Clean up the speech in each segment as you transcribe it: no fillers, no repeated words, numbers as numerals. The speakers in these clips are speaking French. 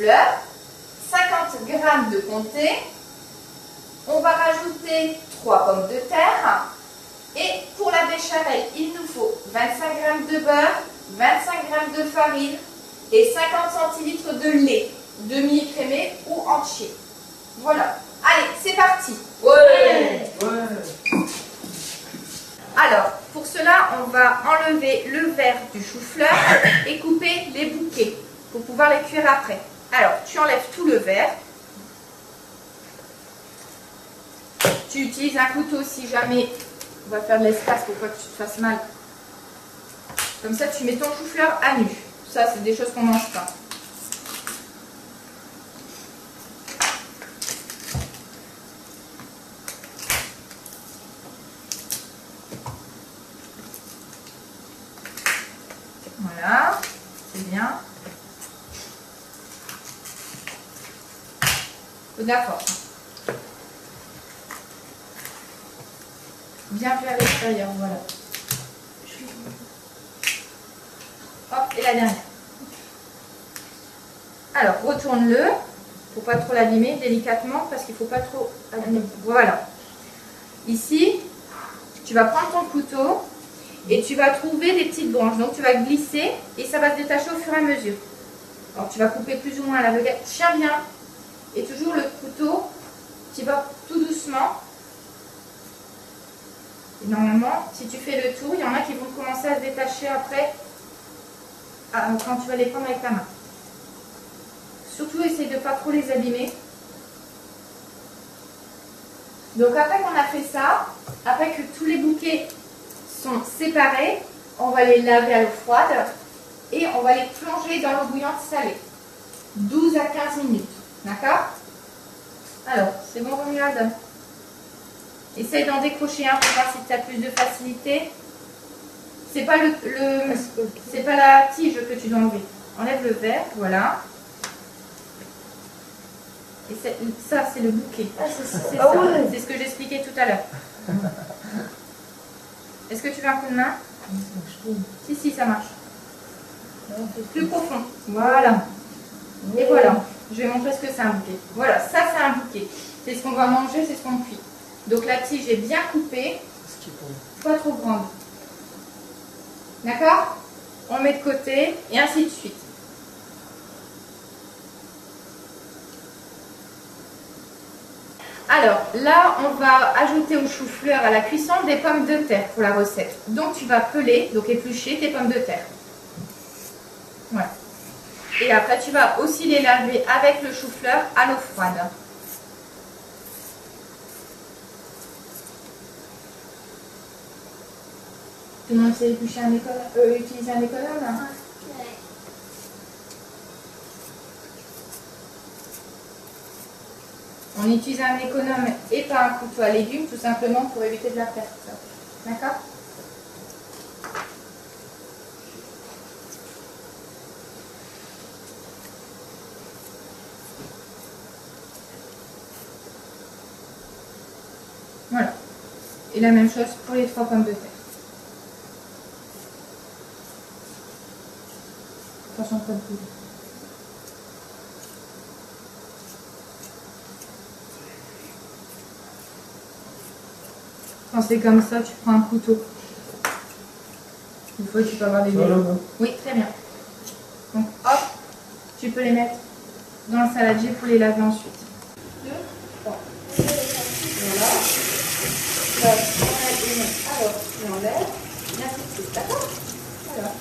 chou-fleur, 50 g de comté, on va rajouter 3 pommes de terre et pour la béchamel, il nous faut 25 g de beurre, 25 g de farine et 50 centilitres de lait, demi-écrémé ou entier. Voilà. Allez, c'est parti. Ouais. Alors, pour cela, on va enlever le verre du chou-fleur et couper les bouquets pour pouvoir les cuire après. Alors, tu enlèves tout le verre. Tu utilises un couteau si jamais on va faire de l'espace pour pas que tu te fasses mal. Comme ça, tu mets ton chou-fleur à nu. Ça, c'est des choses qu'on ne mange pas. Voilà, c'est bien. Faut de la force. Bien fait à l'extérieur, voilà. Hop, et la dernière. Alors, retourne-le, pour pas trop l'abîmer, délicatement, parce qu'il faut pas trop abîmer. Voilà. Ici, tu vas prendre ton couteau et tu vas trouver des petites branches. Donc, tu vas glisser et ça va se détacher au fur et à mesure. Alors, tu vas couper plus ou moins à l'aveuglette. Tiens bien. Et toujours le couteau, tu vas tout doucement. Et normalement, si tu fais le tour, il y en a qui vont commencer à se détacher après quand tu vas les prendre avec ta main. Surtout, essaye de ne pas trop les abîmer. Donc après qu'on a fait ça, après que tous les bouquets sont séparés, on va les laver à l'eau froide et on va les plonger dans l'eau bouillante salée. 12 à 15 minutes. D'accord? Alors, c'est bon, Romuald? Essaye d'en décrocher un pour voir si tu as plus de facilité. C'est pas c'est pas la tige que tu dois enlever. Enlève le verre, voilà. Et ça, c'est le bouquet. Ah, c'est ça. C'est ce que j'expliquais tout à l'heure. Est-ce que tu veux un coup de main? Si, ça marche. Plus profond. Voilà. Et voilà. Je vais montrer ce que c'est un bouquet. Voilà, ça c'est un bouquet. C'est ce qu'on va manger, c'est ce qu'on cuit. Donc la tige est bien coupée. Pas trop grande. D'accord? On met de côté et ainsi de suite. Alors là, on va ajouter au chou-fleur à la cuisson des pommes de terre pour la recette. Donc tu vas peler, donc éplucher tes pommes de terre. Voilà. Et après, tu vas aussi les laver avec le chou-fleur à l'eau froide. Tout le monde sait éplucher utiliser un économe hein? Ouais. On utilise un économe et pas un couteau à légumes, tout simplement pour éviter de la perte. D'accord? Voilà. Et la même chose pour les 3 pommes de terre. Attention, pas de coude. Quand c'est comme ça, tu prends un couteau. Une fois, tu peux avoir des vélos. Oui, très bien. Donc, hop, tu peux les mettre dans le saladier pour les laver ensuite. 2, 3. Voilà. Là, on enlève une. Alors, tu enlèves. Et ainsi de suite. D'accord? Voilà.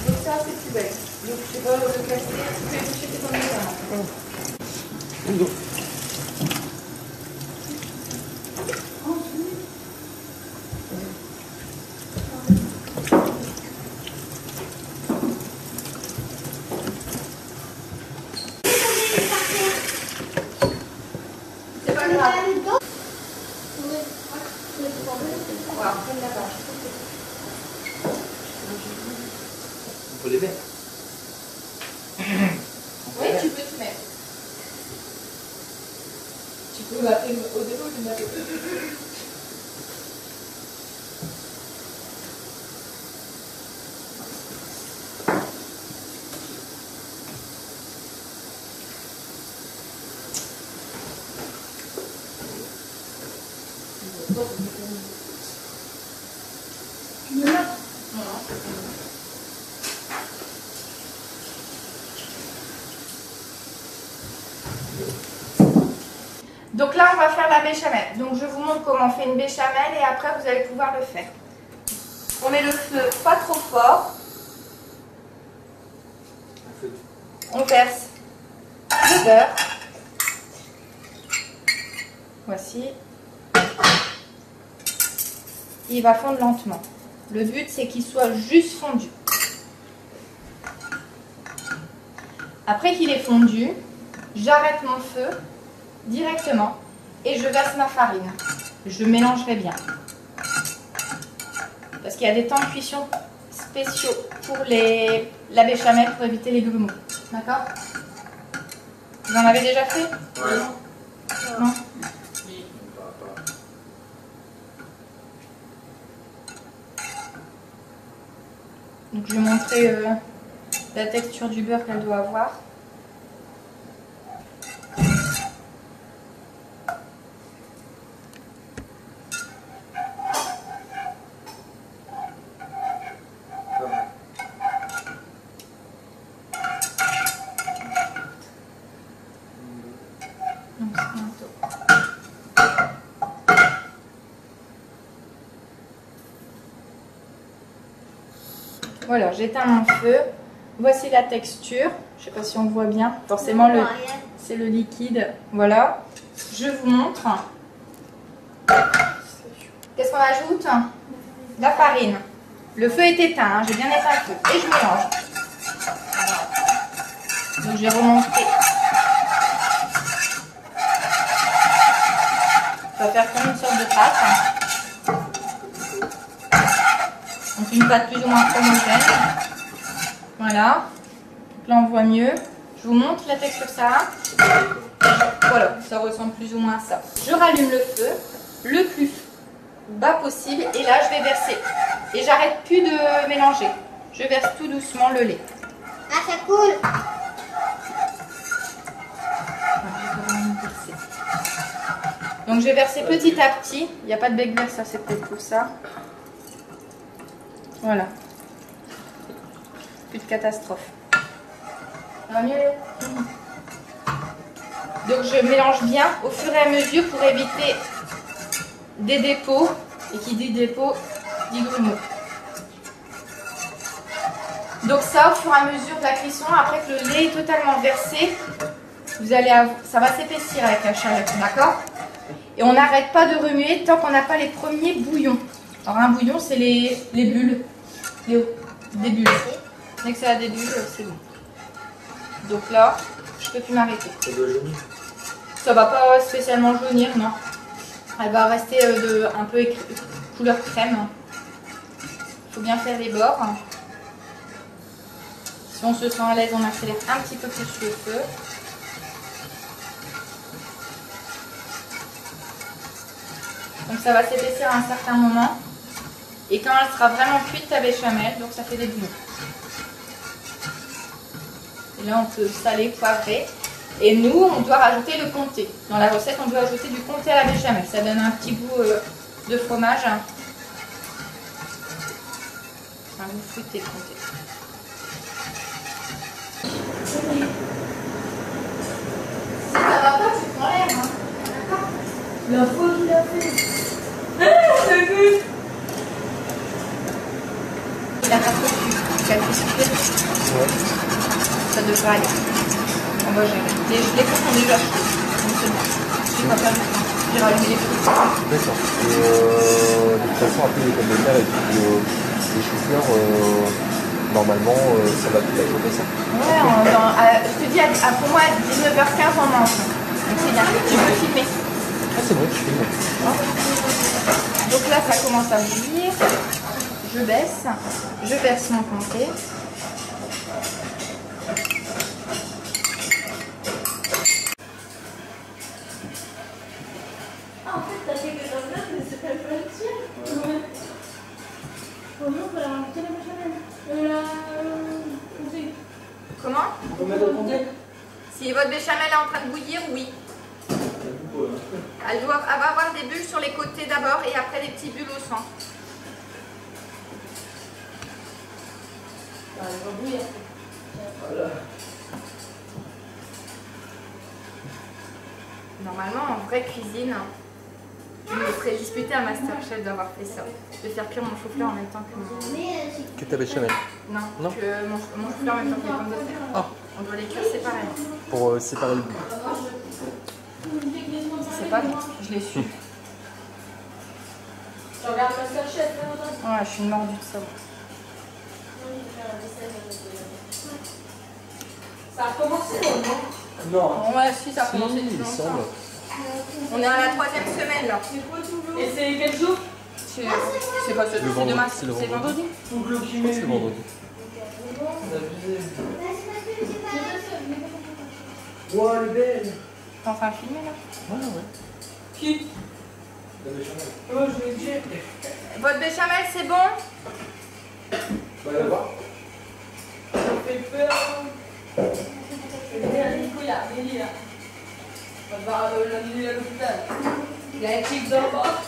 Donc ça, c'est plus belle. Donc tu vas le casser, tu peux éplucher tes pommes de terre. C'est pas grave. On peut les mettre. Oui, tu peux te mettre. Tu peux m'appeler au début, je m'appelle. Donc là, on va faire la béchamel. Donc je vous montre comment on fait une béchamel et après vous allez pouvoir le faire. On met le feu pas trop fort. On verse le beurre. Voici. Il va fondre lentement. Le but, c'est qu'il soit juste fondu. Après qu'il est fondu, j'arrête mon feu directement et je verse ma farine. Je mélangerai bien. Parce qu'il y a des temps de cuisson spéciaux pour la béchamel pour éviter les grumeaux. D'accord? Vous en avez déjà fait? Ouais. Non? Donc je vais montrer la texture du beurre qu'elle doit avoir. Voilà, j'éteins mon feu. Voici la texture. Je ne sais pas si on voit bien. Forcément, c'est le liquide. Voilà. Je vous montre. Qu'est-ce qu'on ajoute? La farine. Le feu est éteint. Hein. J'ai bien éteint le feu. Et je mélange. Donc, je vais remonter. Ça va faire comme une sorte de pâte. Donc une pâte plus ou moins homogène. Voilà. Donc là on voit mieux. Je vous montre la texture que ça a. Voilà, ça ressemble plus ou moins à ça. Je rallume le feu le plus bas possible et là je vais verser. Et j'arrête plus de mélanger. Je verse tout doucement le lait. Ah, ça coule. Donc je vais verser petit à petit. Il n'y a pas de bec vert, ça c'est peut-être pour ça. Voilà. Plus de catastrophe. Ça va mieux? Donc je mélange bien au fur et à mesure pour éviter des dépôts. Et qui dit dépôt, dit grumeaux. Donc ça, au fur et à mesure de la cuisson, après que le lait est totalement versé, vous allez avoir, ça va s'épaissir avec la chaleur, d'accord? Et on n'arrête pas de remuer tant qu'on n'a pas les premiers bouillons. Alors un bouillon, c'est les bulles. Des bulles. Dès que ça a des bulles, c'est bon. Donc là, je peux plus m'arrêter. Ça doit jaunir. Ça va pas spécialement jaunir, non. Elle va rester un peu couleur crème. Il faut bien faire les bords. Si on se sent à l'aise, on accélère un petit peu plus le feu. Donc ça va s'épaissir à un certain moment. Et quand elle sera vraiment cuite, ta béchamel, donc ça fait des bouillons. Et là, on peut saler, poivrer. Et nous, on doit rajouter le comté. Dans la recette, on doit ajouter du comté à la béchamel. Ça donne un petit goût de fromage. Un goût fruité, le comté. Si ça va pas, tu prends l'air. Hein. D'accord? La faute qu'il a fait. Le but. Il a pas trop cuit. Tu as fait souffler. Ouais. Ça devrait aller. On va gérer. Les feux sont déjà chauds. Donc c'est bon. Je vais pas perdre du temps. J'ai rallumé les feux. D'accord. Et de toute façon, après les pommes de terre et puis les choux-fleurs, normalement, ça va tout être ça. Ouais, je te dis, pour moi, à 19h15, on mange. Donc c'est bien. Tu peux filmer. Ah, c'est bon, je filme. Donc là, ça commence à bouillir. Je baisse. Je verse mon comté. Comment? On peut mettre au compter? Si votre béchamel est en train de bouillir, oui. Elle doit avoir des bulles sur les côtés d'abord et après des petites bulles au centre. Elle va bouillir. Voilà. Normalement, en vraie cuisine, je me serais disputée à Masterchef d'avoir fait ça. De faire cuire mon chou-fleur en même temps que mon... Que ta béchamel. Non, Non. que mon chou-fleur en même temps que les pommes de terre. Ah, On doit les cuire séparément. pour séparer le goût. C'est pas bon, je l'ai su. Tu regardes Masterchef, hein, Ouais, je suis une mordue de ça. ça a recommencé, non? Non. Ouais, si, ça a Si, commencé depuis il longtemps. semble. On est à la 3e semaine là. Et c'est quel jour? C'est pas ce Le vendredi, demain, c'est le c'est vendredi. Faut que le Je crois que c'est vendredi. On a abusé. Wow, elle est belle. T'es en train de filmer là? Ouais, ouais. Qui? La béchamel. Oh, je vais dire. Votre béchamel, c'est bon? Bah, la voir. Ça me fait peur. Nico, il a Nelly là. On va l'amener à l'hôpital. Il y a un clip dans le bas.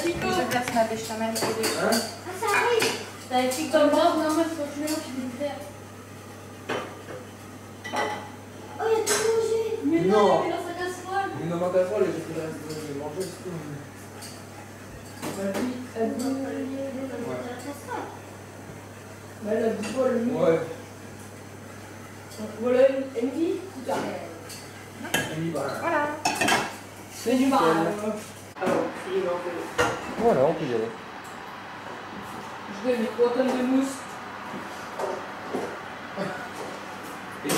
Nico, Je verse ma béchamel au début. Hein? t'as un clip dans le bas. Non, mais c'est quand tu mélanges, tu peux le faire. Mais Non. non, mais dans sa casserole. Une maman casserole, j'ai pris le reste de manger, c'est tout. Mais elle a dit pas le nom. Ouais. Voilà une vie, tout à l'heure. Et bah, Voilà. C'est du mal. Alors, Voilà, on peut y aller. je vais mettre 3 tonnes de mousse. et ça.